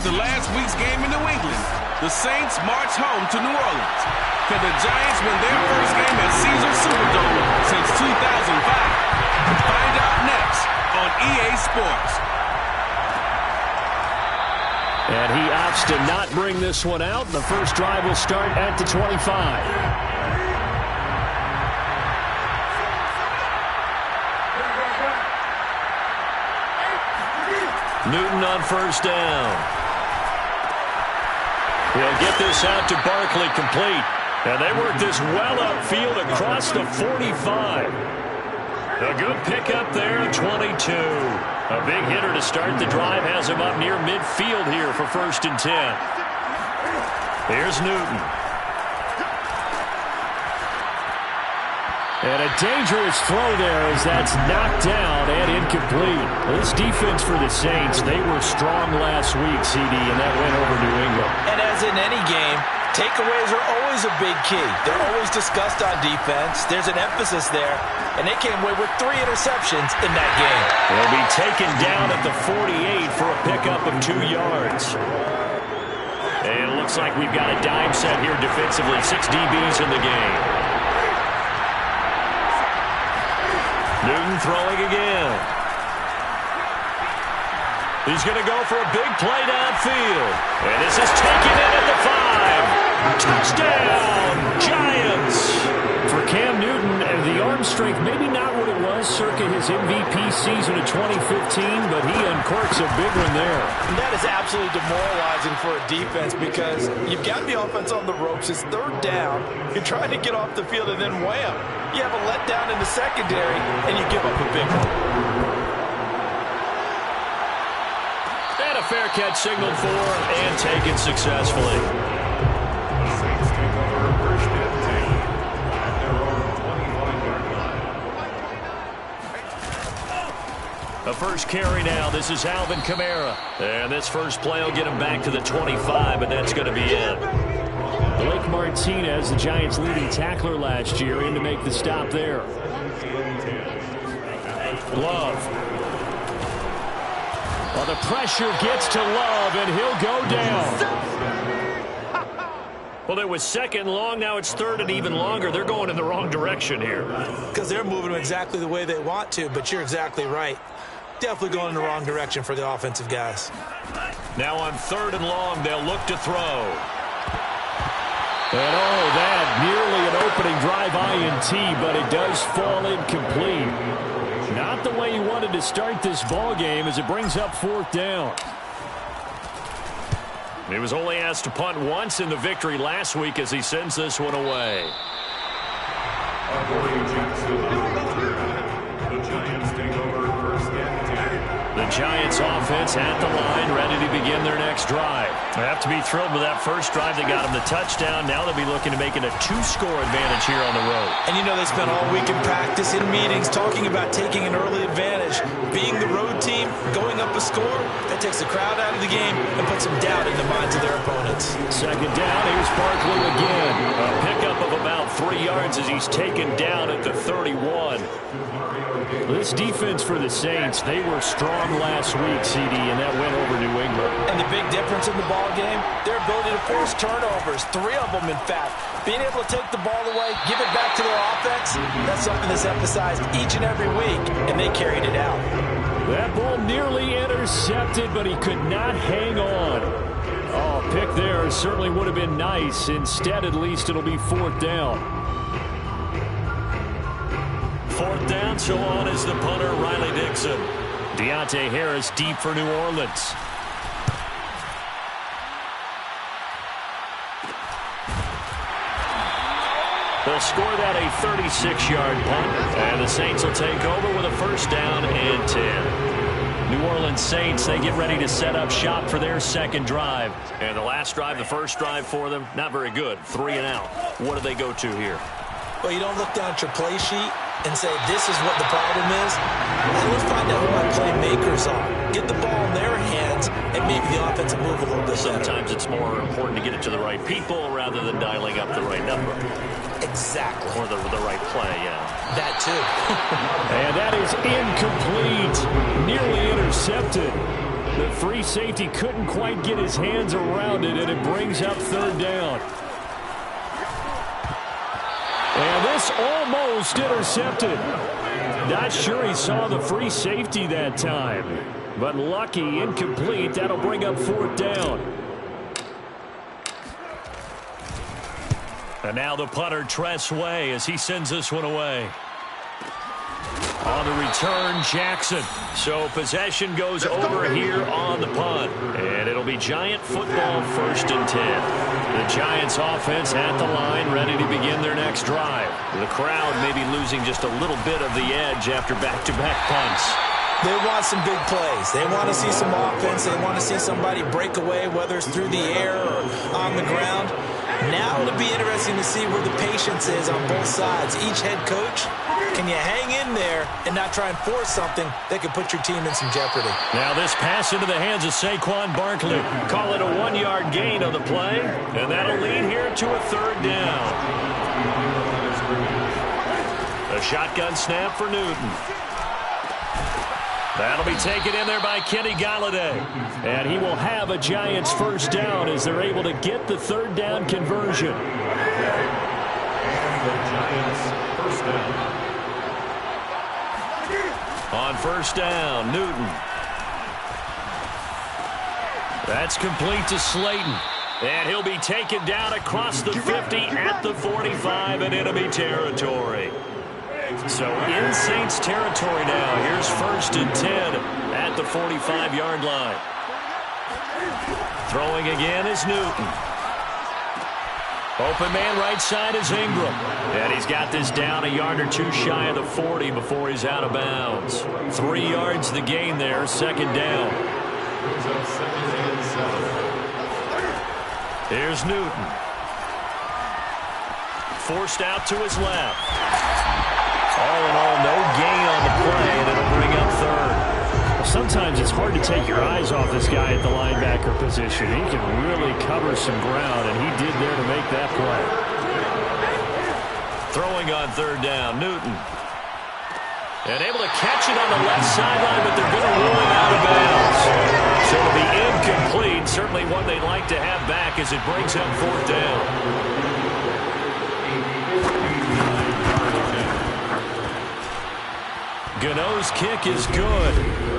after last week's game in New England, the Saints march home to New Orleans. Can the Giants win their first game at Caesars Superdome since 2005? Find out next on EA Sports. And he opts to not bring this one out. The first drive will start at the 25. Newton on first down. He'll get this out to Barkley, complete. And they work this well upfield across the 45. A good pickup there at 22. A big hitter to start the drive has him up near midfield here for 1st and 10. Here's Newton. And a dangerous throw there as that's knocked down and incomplete. This defense for the Saints, they were strong last week, CD, and that went over New England. And as in any game, takeaways are always a big key. They're always discussed on defense. There's an emphasis there, and they came away with 3 interceptions in that game. They'll be taken down at the 48 for a pickup of 2 yards. And it looks like we've got a dime set here defensively. 6 DBs in the game. Newton throwing again. He's going to go for a big play downfield. And this is taken in at the 5. Touchdown, Giants. For Cam Newton, the arm strength, maybe not what it was circa his MVP season of 2015, but he uncorks a big one there. And that is absolutely demoralizing for a defense because you've got the offense on the ropes. It's 3rd down. You're trying to get off the field, and then wham, you have a letdown in the secondary, and you give up a big one. And a fair catch signaled for and taken successfully. A first carry now. This is Alvin Kamara. And this first play will get him back to the 25, but that's going to be it. Blake Martinez, the Giants' leading tackler last year, in to make the stop there. Love. Well, the pressure gets to Love, and he'll go down. Well, it was 2nd and long. Now it's 3rd and even longer. They're going in the wrong direction here. Because they're moving exactly the way they want to, but you're exactly right. Definitely going in the wrong direction for the offensive guys. Now on 3rd and long, they'll look to throw. And oh, that nearly an opening drive INT, but it does fall incomplete. Not the way he wanted to start this ball game as it brings up 4th down. He was only asked to punt once in the victory last week as he sends this one away. The Giants offense at the line, ready to begin their next drive. They have to be thrilled with that first drive. They got him the touchdown. Now they'll be looking to make it a 2-score advantage here on the road. And you know they spent all week in practice, in meetings, talking about taking an early advantage. Being the road team, going up a score, that takes the crowd out of the game and puts some doubt in the minds of their opponents. 2nd down, here's Barkley again. A pickup of about 3 yards as he's taken down at the 31. This defense for the Saints, they were strong last week, CD, and that went over New England. And the big difference in the ball game, their ability to force turnovers, 3 of them in fact. Being able to take the ball away, give it back to their offense, that's something that's emphasized each and every week, and they carried it out. That ball nearly intercepted, but he could not hang on. Oh, pick there certainly would have been nice. Instead, at least, it'll be 4th down. 4th down, so on is the punter, Riley Dixon. Deontay Harris deep for New Orleans. They'll score that a 36-yard punt, and the Saints will take over with a 1st down and 10. New Orleans Saints, they get ready to set up shop for their 2nd drive. And the last drive, the first drive for them, not very good. 3 and out. What do they go to here? Well, you don't look down at your play sheet and say, this is what the problem is. Let's find out who my playmakers are. Get the ball in their hands, and maybe the offense will move a little bit better. Sometimes it's more important to get it to the right people rather than dialing up the right number. Exactly. Or the right play, yeah. That too. And that is incomplete. Nearly intercepted. The free safety couldn't quite get his hands around it, and it brings up third down. And this almost intercepted. Not sure he saw the free safety that time. But lucky, incomplete. That'll bring up fourth down. And now the punter, Tress Way, as he sends this one away. On the return, Jackson. So possession goes over here on the punt. And it'll be Giant football, 1st and 10. The Giants offense at the line, ready to begin their next drive. The crowd may be losing just a little bit of the edge after back-to-back punts. They want some big plays. They want to see some offense. They want to see somebody break away, whether it's through the air or on the ground. Now it'll be interesting to see where the patience is on both sides. Each head coach, can you hang in there and not try and force something that could put your team in some jeopardy? Now this pass into the hands of Saquon Barkley. Call it a 1-yard gain on the play, and that'll lead here to a third down. A shotgun snap for Newton. That'll be taken in there by Kenny Golladay. And he will have a Giants first down as they're able to get the third down conversion. On first down, Newton. That's complete to Slayton. And he'll be taken down across the 50 at the 45 in enemy territory. So in Saints territory now. Here's 1st and 10 at the 45-yard line. Throwing again is Newton. Open man right side is Ingram. And he's got this down a yard or two shy of the 40 before he's out of bounds. 3 yards the gain there, 2nd down. Here's Newton. Forced out to his left. All in all, no gain on the play, and it'll bring up third. Well, sometimes it's hard to take your eyes off this guy at the linebacker position. He can really cover some ground, and he did there to make that play. Throwing on third down, Newton. And able to catch it on the left sideline, but they're going to rule him out of bounds. So it'll be incomplete. Certainly one they'd like to have back as it brings up fourth down. Gano's kick is good,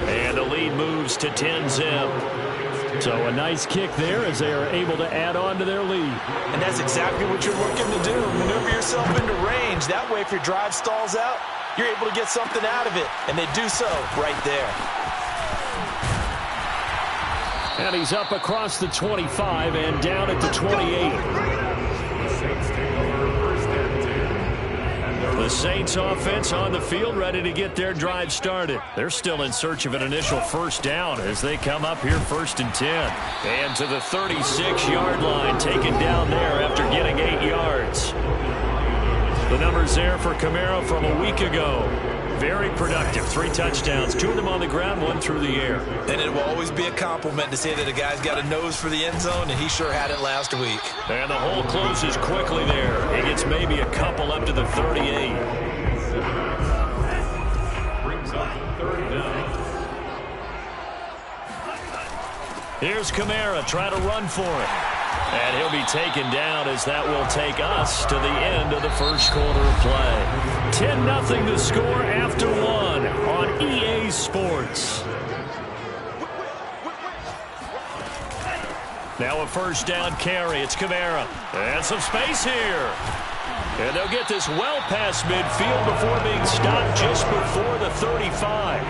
and the lead moves to 10-zip. So a nice kick there as they are able to add on to their lead. And that's exactly what you're looking to do. Maneuver yourself into range. That way, if your drive stalls out, you're able to get something out of it, and they do so right there. And he's up across the 25 and down at the 28. The Saints offense on the field ready to get their drive started. They're still in search of an initial first down as they come up here 1st and 10. And to the 36-yard line, taken down there after getting 8 yards. The numbers there for Kamara from a week ago. Very productive. 3 touchdowns, 2 of them on the ground, 1 through the air. And it will always be a compliment to say that a guy's got a nose for the end zone, and he sure had it last week. And the hole closes quickly there. He gets maybe a couple up to the 38. Brings up third down. Here's Kamara trying to run for it. And he'll be taken down as that will take us to the end of the first quarter of play. 10-0 the score after 1 on EA Sports. Now a first down carry. It's Kamara. And some space here. And they'll get this well past midfield before being stopped just before the 35.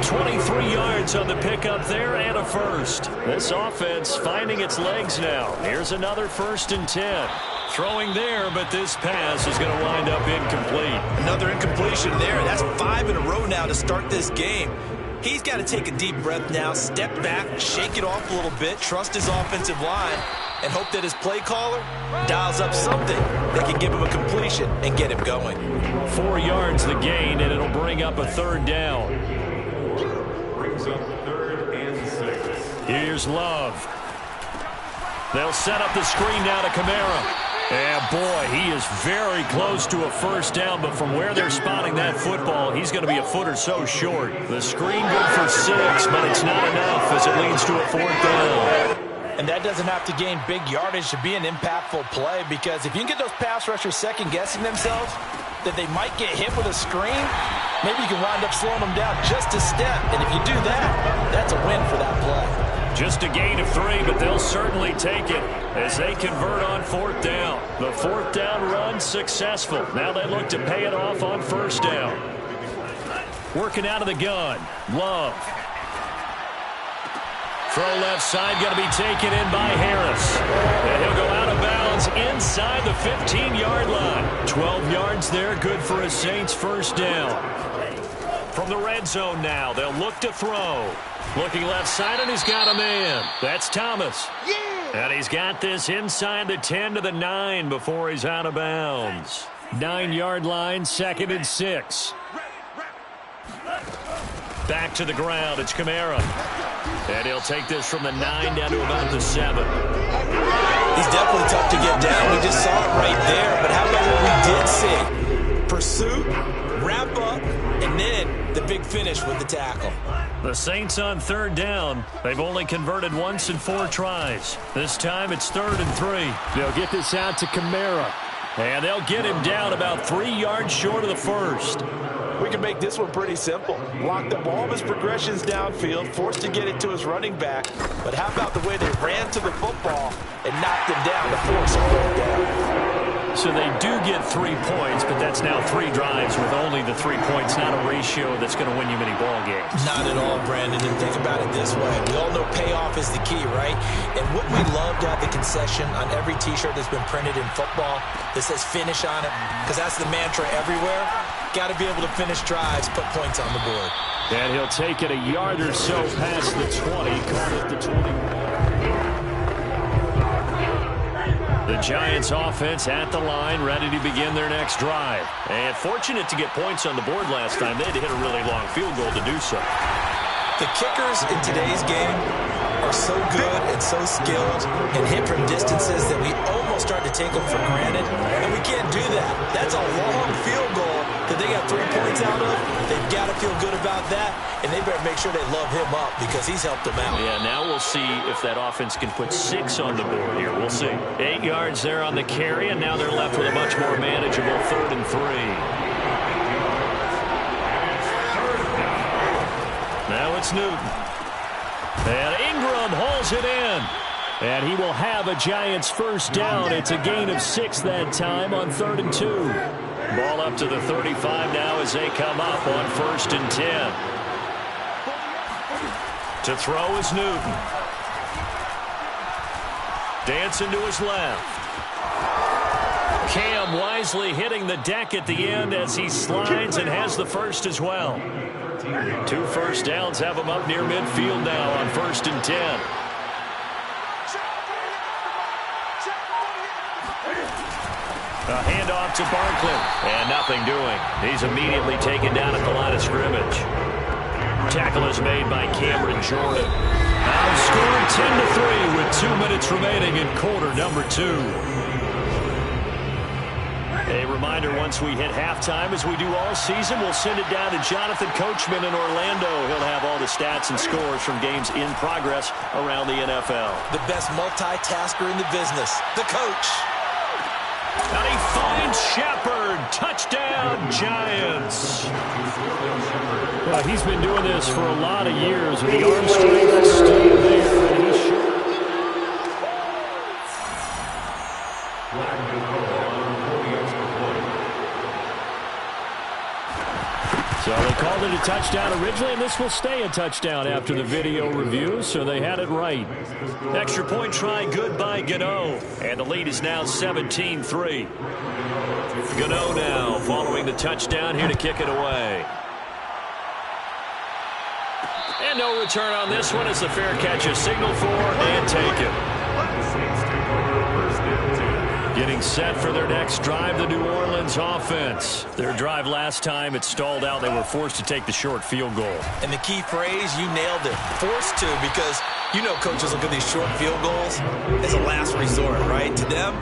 23 yards on the pickup there and a first. This offense finding its legs now. Here's another 1st and 10. Throwing there, but this pass is going to wind up incomplete. Another incompletion there. That's 5 in a row now to start this game. He's got to take a deep breath now, step back, shake it off a little bit, trust his offensive line, and hope that his play caller dials up something that can give him a completion and get him going. 4 yards the gain, and it'll bring up a third down. Brings up 3rd and 6. Here's Love. They'll set up the screen now to Kamara. And boy, he is very close to a first down, but from where they're spotting that football, he's going to be a foot or so short. The screen good for 6, but it's not enough as it leads to a 4th down. And that doesn't have to gain big yardage to be an impactful play, because if you can get those pass rushers second-guessing themselves that they might get hit with a screen, maybe you can wind up slowing them down just a step. And if you do that, that's a win for that play. Just a gain of 3, but they'll certainly take it as they convert on 4th down. The 4th down run successful. Now they look to pay it off on 1st down. Working out of the gun. Love. Throw left side, going to be taken in by Harris. And he'll go out of bounds inside the 15-yard line. 12 yards there, good for a Saints 1st down. From the red zone now, they'll look to throw. Looking left side, and he's got a man. That's Thomas. And he's got this inside the 10 to the 9 before he's out of bounds. 9-yard line, 2nd and 6. Back to the ground, it's Kamara. And he'll take this from the 9 down to about the 7. He's definitely tough to get down. We just saw it right there. But how about what we did see? Pursuit, wrap up, and then the big finish with the tackle. The Saints on 3rd down. They've only converted once in 4 tries. This time it's 3rd and 3. They'll get this out to Kamara. And they'll get him down about 3 yards short of the 1st. We can make this one pretty simple. Blocked up all of his progressions downfield, forced to get it to his running back. But how about the way they ran to the football and knocked him down to force a 4th down? So they do get 3 points, but that's now 3 drives with only the 3 points, not a ratio that's going to win you many ball games. Not at all, Brandon, and think about it this way. We all know payoff is the key, right? And wouldn't we love to have the concession on every T-shirt that's been printed in football that says finish on it? Because that's the mantra everywhere. Got to be able to finish drives, put points on the board. And he'll take it a yard or so past the 20, call it the 20. The Giants offense at the line, ready to begin their next drive. And fortunate to get points on the board last time. They had to hit a really long field goal to do so. The kickers in today's game are so good and so skilled and hit from distances that we almost start to take them for granted. And we can't do that. That's a long field goal that they got 3 points out of. They've got to feel good about that, and they better make sure they love him up because he's helped them out. Yeah, now we'll see if that offense can put 6 on the board here. We'll see. 8 yards there on the carry, and now they're left with a much more manageable 3rd and 3. Now it's Newton. And Ingram hauls it in. And he will have a Giants 1st down. It's a gain of 6 that time on 3rd and 2. Ball up to the 35 now as they come up on 1st and 10. To throw is Newton. Dancing to his left. Cam wisely hitting the deck at the end as he slides and has the 1st as well. 2 first downs have him up near midfield now on 1st and 10. A handoff to Barkley. And nothing doing. He's immediately taken down at the line of scrimmage. Tackle is made by Cameron Jordan. Outscored 10-3 with 2 minutes remaining in quarter number 2. A reminder, once we hit halftime, as we do all season, we'll send it down to Jonathan Coachman in Orlando. He'll have all the stats and scores from games in progress around the NFL. The best multitasker in the business, the coach. And he finds Shepard. Touchdown, Giants. Well, he's been doing this for a lot of years with the arm strength still there. And he's sure. So they called it a touchdown originally, and this will stay a touchdown after the video review, so they had it right. Extra point try good by Gano, and the lead is now 17-3. Gano now following the touchdown here to kick it away. And no return on this one as the fair catch is signaled for and taken. Getting set for their next drive, the New Orleans offense. Their drive last time, it stalled out. They were forced to take the short field goal. And the key phrase, you nailed it. Forced to, because you know coaches look at these short field goals as a last resort, right? To them,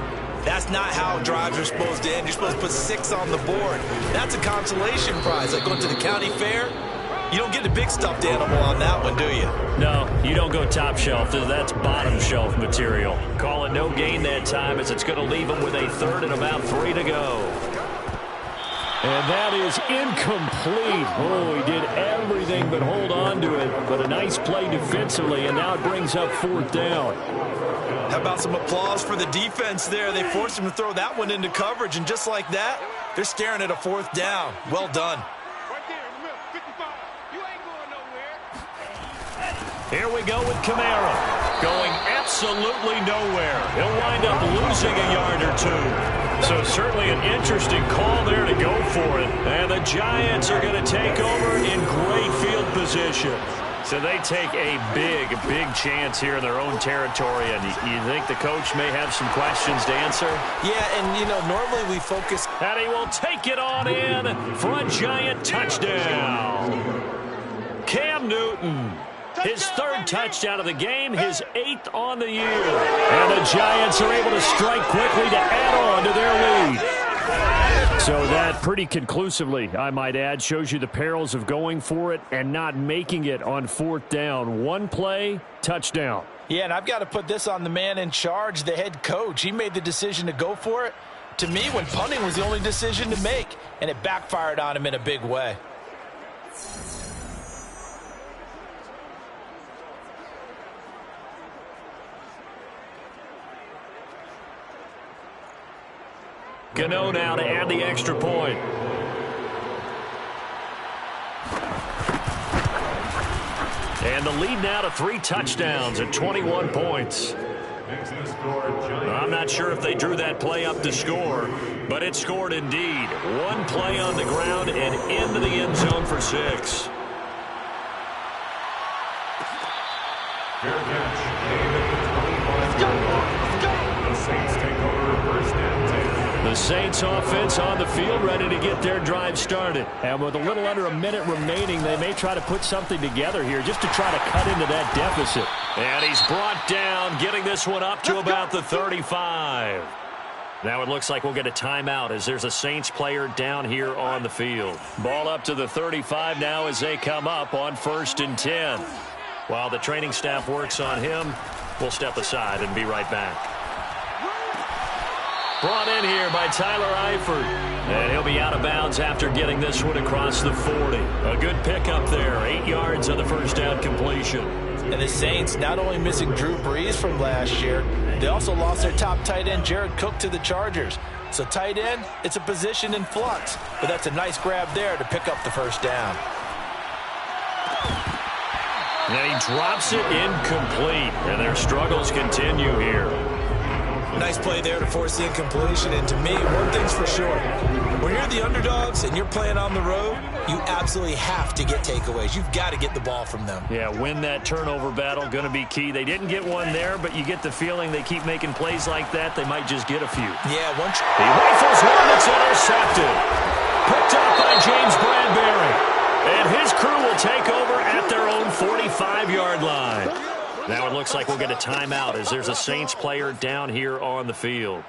That's not how drives are supposed to end. You're supposed to put 6 on the board. That's a consolation prize, like going to the county fair. You don't get the big stuffed animal on that one, do you? No, you don't go top shelf. That's bottom shelf material. Call it no gain that time as it's going to leave him with a third and about 3 to go. And that is incomplete. Oh, he did everything but hold on to it. But a nice play defensively, and now it brings up 4th down. How about some applause for the defense there? They forced him to throw that one into coverage, and just like that, they're staring at a 4th down. Well done. Right there in the middle, 55. You ain't going nowhere. Here we go with Kamara. Going absolutely nowhere. He'll wind up losing a yard or 2. So certainly an interesting call there to go for it. And the Giants are going to take over in great field position. So they take a big chance here in their own territory. And you think the coach may have some questions to answer? Yeah, and, normally we focus. And he will take it on in for a Giant touchdown. Cam Newton. His 3rd touchdown of the game, his 8th on the year. And the Giants are able to strike quickly to add on to their lead. So that pretty conclusively, I might add, shows you the perils of going for it and not making it on 4th down. One play, touchdown. Yeah, and I've got to put this on the man in charge, the head coach. He made the decision to go for it. To me, when punting was the only decision to make, and it backfired on him in a big way. Gano now to add the extra point. And the lead now to 3 touchdowns at 21 points. I'm not sure if they drew that play up to score, but it scored indeed. One play on the ground and into the end zone for 6. The Saints offense on the field ready to get their drive started. And with a little under a minute remaining, they may try to put something together here just to try to cut into that deficit. And he's brought down, getting this one up to about the 35. Now it looks like we'll get a timeout as there's a Saints player down here on the field. Ball up to the 35 now as they come up on 1st and 10. While the training staff works on him, we'll step aside and be right back. Brought in here by Tyler Eifert. And he'll be out of bounds after getting this one across the 40. A good pickup there. 8 yards on the 1st down completion. And the Saints not only missing Drew Brees from last year, they also lost their top tight end, Jared Cook, to the Chargers. So tight end, it's a position in flux. But that's a nice grab there to pick up the 1st down. And he drops it incomplete. And their struggles continue here. Nice play there to force the incompletion. And to me, one thing's for sure. When you're the underdogs and you're playing on the road, you absolutely have to get takeaways. You've got to get the ball from them. Yeah, win that turnover battle, going to be key. They didn't get one there, but you get the feeling they keep making plays like that, they might just get a few. Yeah, He rifles one that's intercepted. Picked up by James Bradbury. And his crew will take over at their own 45-yard line. Now it looks like we'll get a timeout as there's a Saints player down here on the field.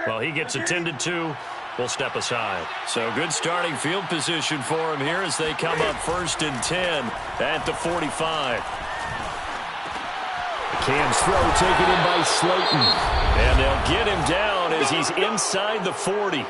Well, he gets attended to. We'll step aside. So good starting field position for him here as they come up 1st and 10 at the 45. Cam's throw taken in by Slayton. And they'll get him down as he's inside the 40.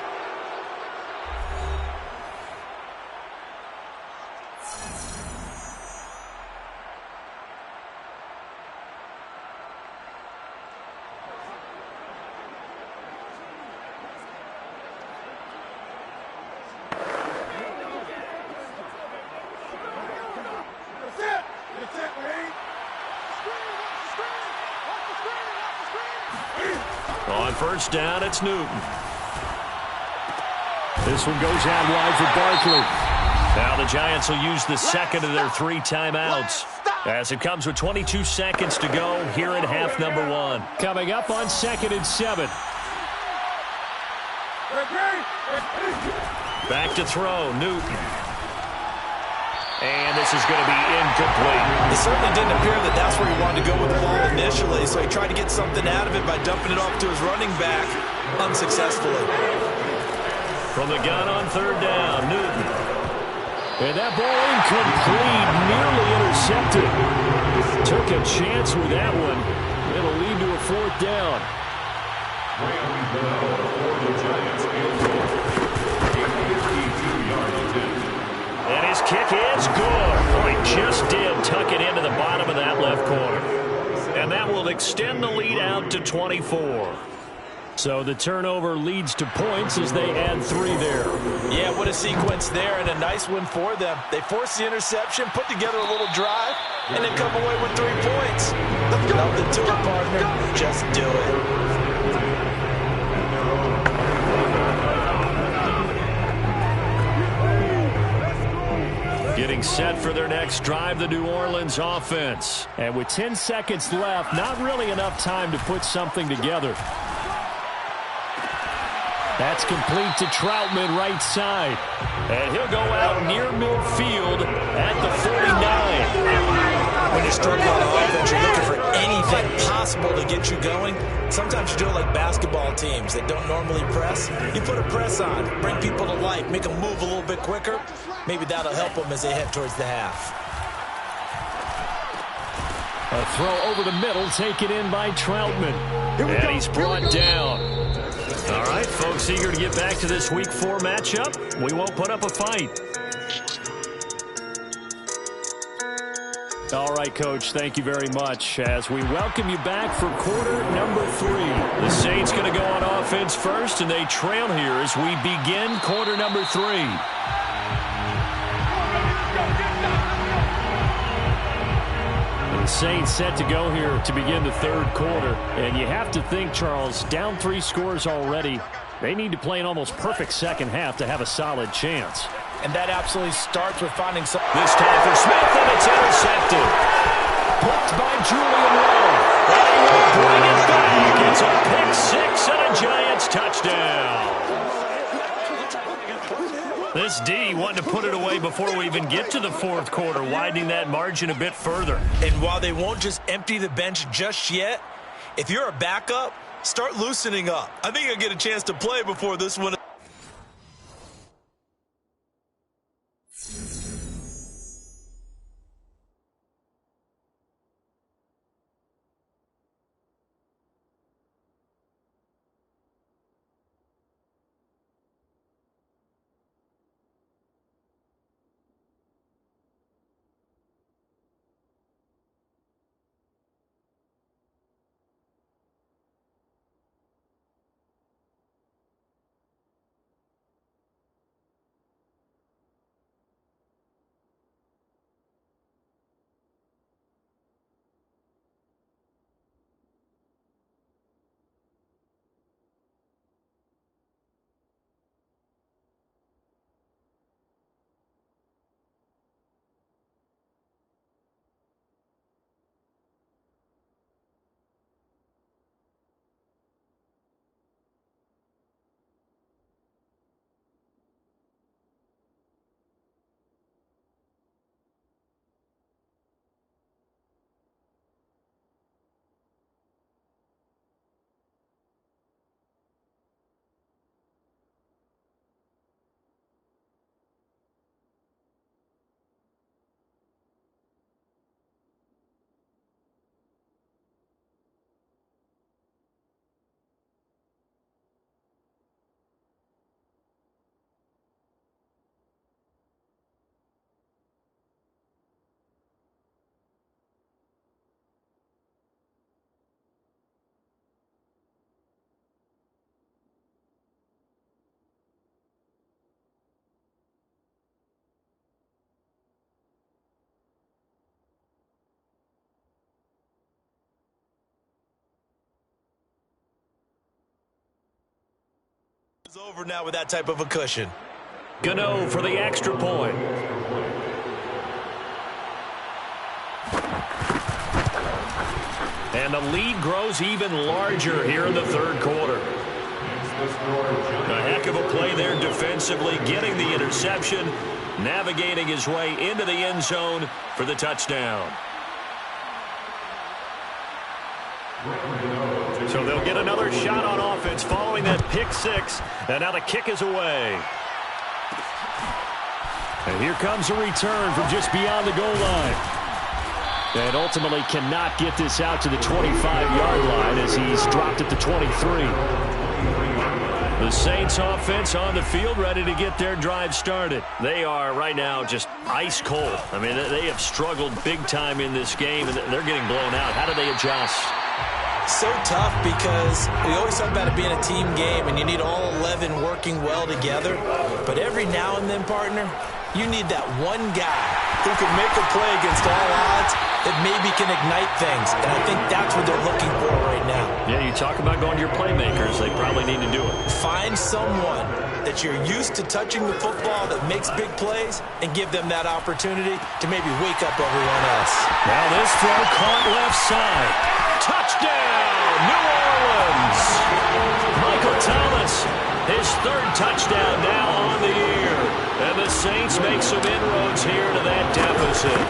On 1st down, it's Newton. This one goes out wide for Barkley. Now the Giants will use the 2nd of their 3 timeouts as it comes with 22 seconds to go here in half number 1. Coming up on 2nd and 7. Back to throw, Newton. And this is going to be incomplete. It certainly didn't appear that that's where he wanted to go with the ball initially, so he tried to get something out of it by dumping it off to his running back unsuccessfully. From the gun on third down, Newton. And that ball incomplete, nearly intercepted. Took a chance with that one. It'll lead to a fourth down. And his kick is good. Oh, he just did tuck it into the bottom of that left corner. And that will extend the lead out to 24. So the turnover leads to points as they add 3 there. Yeah, what a sequence there, and a nice one for them. They force the interception, put together a little drive, and then come away with 3 points. Nothing to it, partner. Just do it. Getting set for their next drive, the New Orleans offense. And with 10 seconds left, not really enough time to put something together. That's complete to Troutman, right side. And he'll go out near midfield at the 49. When you're struggling on offense, you're looking for anything possible to get you going. Sometimes you do it like basketball teams that don't normally press. You put a press on, bring people to life, make them move a little bit quicker. Maybe that'll help them as they head towards the half. A throw over the middle, taken in by Troutman. And he's brought down. All right, folks, eager to get back to this Week 4 matchup. We won't put up a fight. All right, Coach, thank you very much as we welcome you back for quarter number 3. The Saints going to go on offense first, and they trail here as we begin quarter number 3. The Saints set to go here to begin the third quarter. And you have to think, Charles, down 3 scores already. They need to play an almost perfect second half to have a solid chance. And that absolutely starts with finding some. This time for Smith, and it's intercepted. Picked by Julian Rowe. And he will bring it back. It's a pick 6 and a Giants touchdown. This D wanting to put it away before we even get to the fourth quarter, widening that margin a bit further. And while they won't just empty the bench just yet, if you're a backup, start loosening up. I think you'll get a chance to play before this one. It's over now with that type of a cushion. Gano for the extra point. And the lead grows even larger here in the third quarter. A heck of a play there defensively, getting the interception. navigating his way into the end zone for the touchdown. So they'll get another shot on offense following that pick six. And now the kick is away. And here comes a return from just beyond the goal line. And ultimately cannot get this out to the 25-yard line as he's dropped at the 23. The Saints offense on the field ready to get their drive started. They are right now just ice cold. I mean, they have struggled big time in this game, and they're getting blown out. How do they adjust? So tough because we always talk about it being a team game and you need all 11 working well together. But every now and then, partner, you need that one guy who can make a play against all odds that maybe can ignite things. And I think that's what they're looking for right now. Yeah, you talk about going to your playmakers. They probably need to do it. Find someone that you're used to touching the football that makes big plays and give them that opportunity to maybe wake up everyone else. Now this throw caught left side. Touchdown, New Orleans. Michael Thomas, his third touchdown now on the year. And the Saints make some inroads here to that deficit.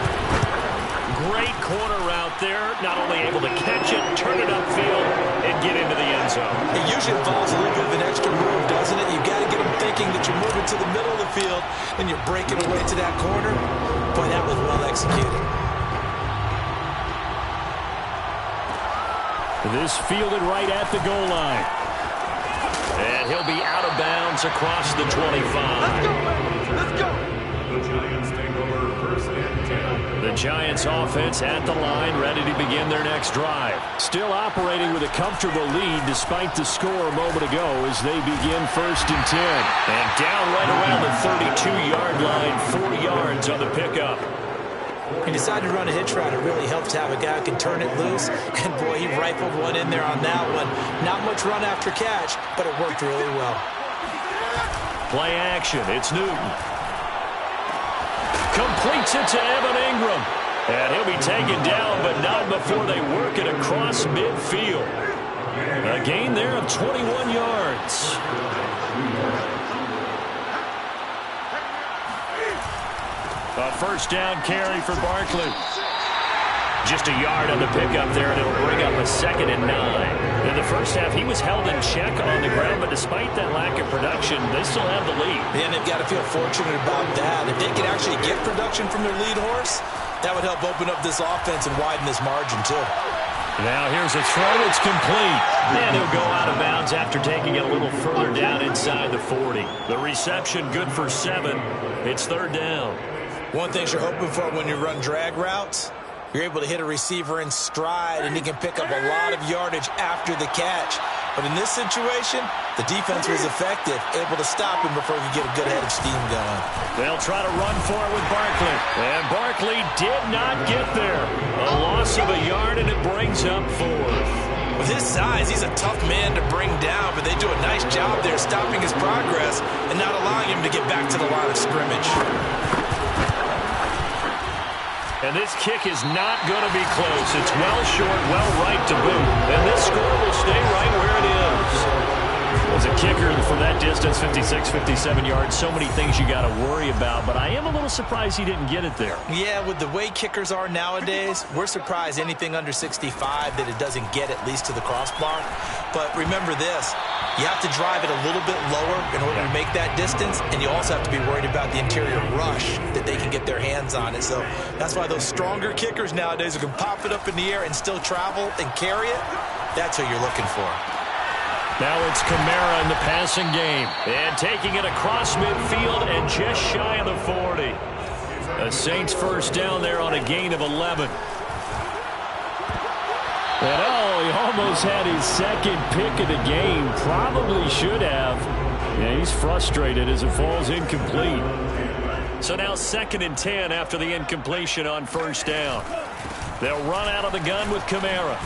Great corner route there. Not only able to catch it, turn it upfield, and get into the end zone. It usually involves a little bit of an extra move, doesn't it? You've got to get them thinking that you're moving to the middle of the field and you're breaking away to that corner. Boy, that was well executed. This fielded right at the goal line. And he'll be out of bounds across the 25. Let's go. The Giants offense at the line, ready to begin their next drive. Still operating with a comfortable lead despite the score a moment ago as they begin 1st and 10. And down right around the 32-yard line, 4 yards on the pickup. He decided to run a hitch route. It really helps to have a guy who can turn it loose. And, boy, he rifled one in there on that one. Not much run after catch, but it worked really well. Play action. It's Newton. Completes it to Evan Ingram. And he'll be taken down, but not before they work it across midfield. A gain there of 21 yards. A first down carry for Barkley. Just a yard on the pickup there, and it'll bring up a 2nd and 9. In the first half, he was held in check on the ground, but despite that lack of production, they still have the lead. And they've got to feel fortunate about that. If they could actually get production from their lead horse, that would help open up this offense and widen this margin, too. Now here's a throw. It's complete. And he'll go out of bounds after taking it a little further down inside the 40. The reception good for 7. It's 3rd down. One thing you're hoping for when you run drag routes, you're able to hit a receiver in stride, and he can pick up a lot of yardage after the catch. But in this situation, the defense was effective, able to stop him before he could get a good head of steam going. They'll try to run for it with Barkley. And Barkley did not get there. A loss of a yard, and it brings up 4th. With his size, he's a tough man to bring down, but they do a nice job there stopping his progress and not allowing him to get back to the line of scrimmage. And this kick is not going to be close. It's well short, well right to boot. And this score will stay right where it is. As a kicker from that distance, 56, 57 yards, so many things you got to worry about, but I am a little surprised he didn't get it there. Yeah, with the way kickers are nowadays, we're surprised anything under 65 that it doesn't get at least to the crossbar. But remember this, you have to drive it a little bit lower in order to make that distance, and you also have to be worried about the interior rush that they can get their hands on it. So that's why those stronger kickers nowadays who can pop it up in the air and still travel and carry it, that's who you're looking for. Now it's Kamara in the passing game. And taking it across midfield and just shy of the 40. The Saints first down there on a gain of 11. And he almost had his 2nd pick of the game. Probably should have. Yeah, he's frustrated as it falls incomplete. So now 2nd and 10 after the incompletion on first down. They'll run out of the gun with Kamara.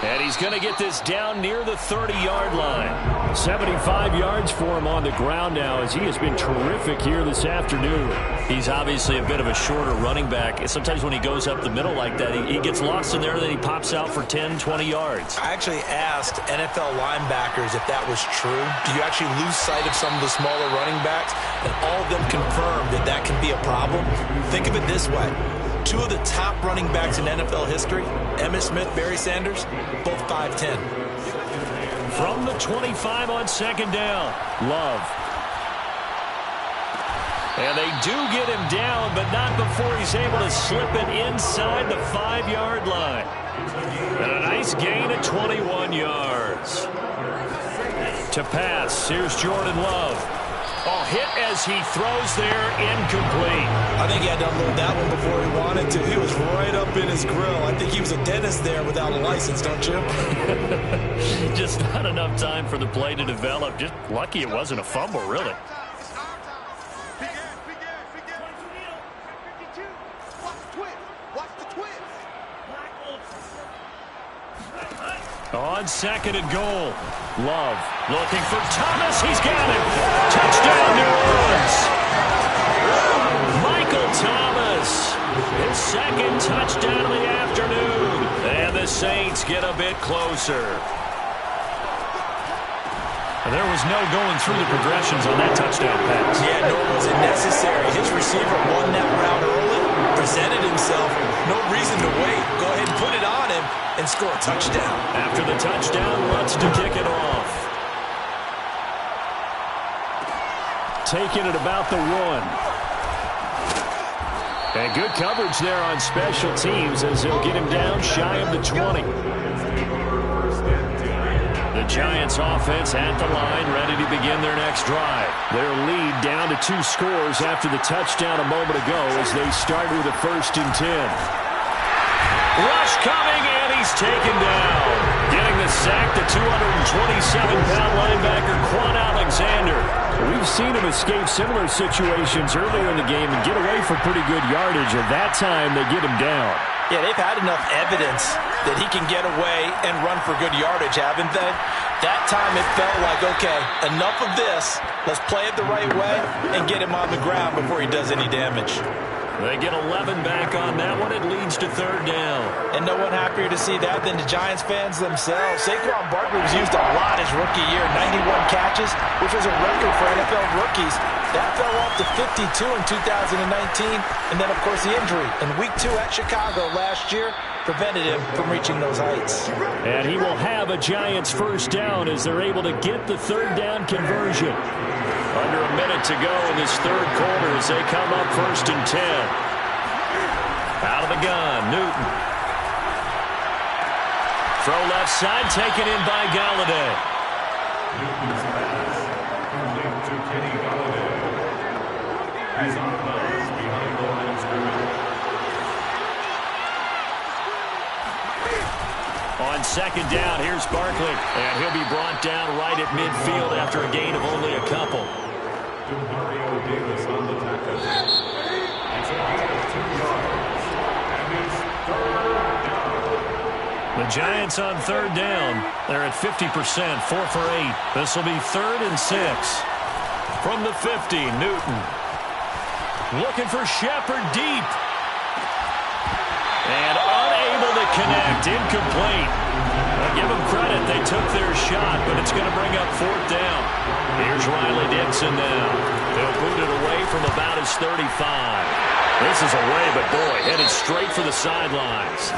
And he's going to get this down near the 30-yard line. 75 yards for him on the ground now, as he has been terrific here this afternoon. He's obviously a bit of a shorter running back. Sometimes when he goes up the middle like that, he gets lost in there, and then he pops out for 10, 20 yards. I actually asked NFL linebackers if that was true. Do you actually lose sight of some of the smaller running backs? And all of them confirmed that that can be a problem. Think of it this way. Two of the top running backs in NFL history, Emmitt Smith, Barry Sanders, both 5'10". From the 25 on second down, Love. And they do get him down, but not before he's able to slip it inside the 5-yard line. And a nice gain of 21 yards. To pass, here's Jordan Love. Oh, hit as he throws there, incomplete. I think he had to unload that one before he wanted to. He was right up in his grill. I think he was a dentist there without a license, don't you? Just not enough time for the play to develop. Just lucky it wasn't a fumble, really. On second and goal, Love looking for Thomas. He's got him. Touchdown, New Orleans. Michael Thomas, his second touchdown of the afternoon. And the Saints get a bit closer. And there was no going through the progressions on that touchdown pass. Yeah, nor was it necessary. His receiver won that route early, presented himself. No reason to wait. Go ahead and put it on him and score a touchdown. After the touchdown, wants to kick it off. Taking it about the 1. And good coverage there on special teams as they'll get him down shy of the 20. The Giants offense at the line, ready to begin their next drive. Their lead down to 2 scores after the touchdown a moment ago as they start with a 1st and 10. Rush coming, and he's taken down. Getting the sack, the 227-pound linebacker, Quan Alexander. We've seen him escape similar situations earlier in the game and get away for pretty good yardage, and that time they get him down. Yeah, they've had enough evidence that he can get away and run for good yardage, haven't they? That time it felt like, okay, enough of this. Let's play it the right way and get him on the ground before he does any damage. They get 11 back on that one. It leads to 3rd down. And no one happier to see that than the Giants fans themselves. Saquon Barkley was used a lot his rookie year, 91 catches, which was a record for NFL rookies. That fell off to 52 in 2019. And then, of course, the injury in Week 2 at Chicago last year prevented him from reaching those heights. And he will have a Giants 1st down as they're able to get the 3rd down conversion. Under a minute to go in this 3rd quarter as they come up 1st and 10. Out of the gun, Newton. Throw left side, taken in by Galladay. Newton's pass complete to Kenny Galladay. He's on bounds behind the line of scrimmage. On second down, here's Barkley. And he'll be brought down right at midfield after a gain of only a couple. Mario Davis on the tackle. It's a gain of 2 yards. And it's 3rd down. The Giants on 3rd down. They're at 50%, 4 for 8. This will be 3rd and 6. From the 50, Newton. Looking for Shepard deep. And unable to connect, incomplete. I'll give them credit, they took their shot, but it's going to bring up 4th down. Here's Riley Dixon now. They'll boot it away from about his 35. This is away, but boy, headed straight for the sidelines.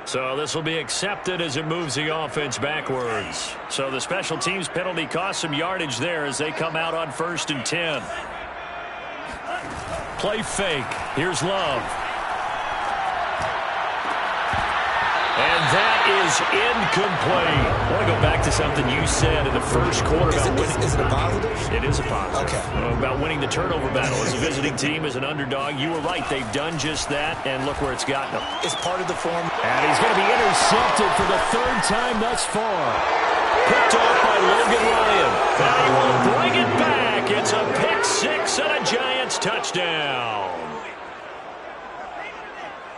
So this will be accepted as it moves the offense backwards. So the special teams penalty cost some yardage there as they come out on 1st and 10. Play fake. Here's Love. And that is incomplete. I want to go back to something you said in the 1st quarter. Is it a positive? It is a positive. Okay. About winning the turnover battle. As a visiting team, as an underdog, you were right. They've done just that, and look where it's gotten them. It's part of the form. And he's going to be intercepted for the 3rd time thus far. Picked off by Logan Ryan. And he will bring it back. It's a pick 6 and a yards, touchdown.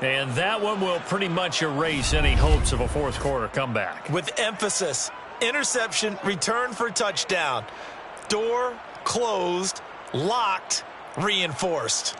And that one will pretty much erase any hopes of a fourth quarter comeback. With emphasis, interception, return for touchdown. Door closed, locked, reinforced.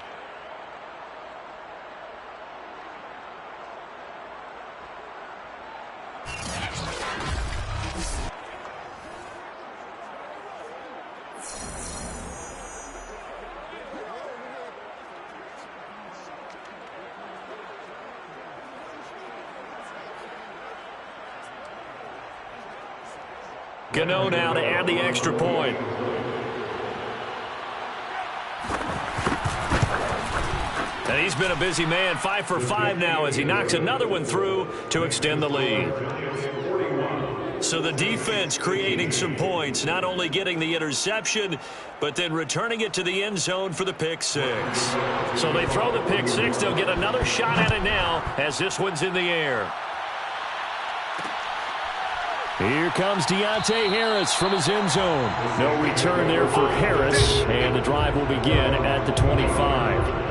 Gano now to add the extra point. And he's been a busy man, 5 for 5 now as he knocks another one through to extend the lead. So the defense creating some points, not only getting the interception, but then returning it to the end zone for the pick six. So they throw the pick six. They'll get another shot at it now as this one's in the air. Here comes Deontay Harris from his end zone. No return there for Harris, and the drive will begin at the 25.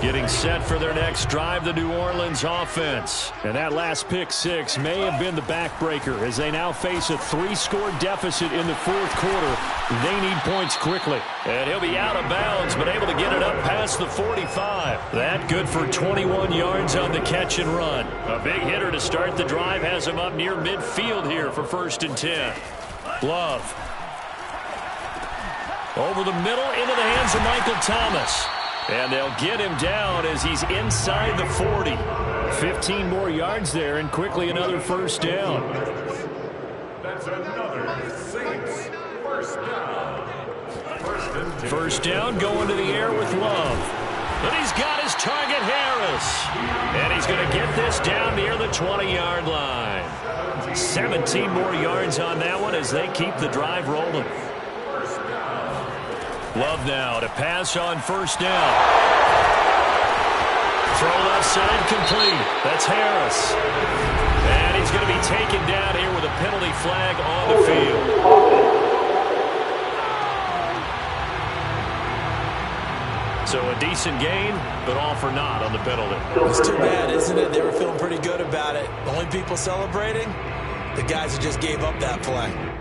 Getting set for their next drive, the New Orleans offense. And that last pick six may have been the backbreaker as they now face a 3-score deficit in the fourth quarter. They need points quickly. And he'll be out of bounds, but able to get it up past the 45. That good for 21 yards on the catch and run. A big hitter to start the drive has him up near midfield here for 1st and 10. Love. Over the middle into the hands of Michael Thomas. And they'll get him down as he's inside the 40. 15 more yards there and quickly another first down. That's another Saints first down. First down going to the air with Love. But he's got his target, Harris. And he's going to get this down near the 20-yard line. 17 more yards on that one as they keep the drive rolling. Love now to pass on first down. Throw left side complete. That's Harris. And he's going to be taken down here with a penalty flag on the field. So a decent gain, but all for naught on the penalty. It's too bad, isn't it? They were feeling pretty good about it. The only people celebrating, the guys who just gave up that play.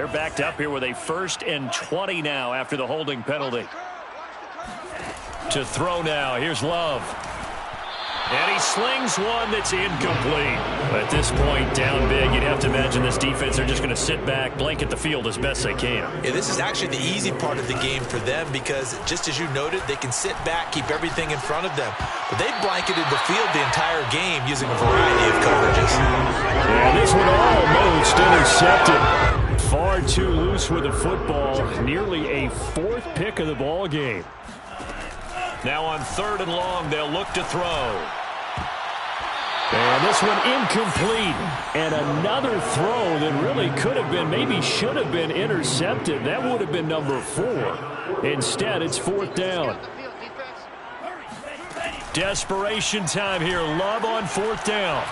They're backed up here with a 1st and 20 now after the holding penalty. To throw now. Here's Love. And he slings one that's incomplete. At this point, down big, you'd have to imagine this defense are just going to sit back, blanket the field as best they can. Yeah, this is actually the easy part of the game for them because, just as you noted, they can sit back, keep everything in front of them. But they blanketed the field the entire game using a variety of coverages. Yeah, this one almost intercepted. Far too loose with the football. Nearly a 4th pick of the ball game. Now on 3rd and long, they'll look to throw. And this one incomplete. And another throw that really could have been, maybe should have been intercepted. That would have been number 4. Instead, it's 4th down. Desperation time here. Love on 4th down.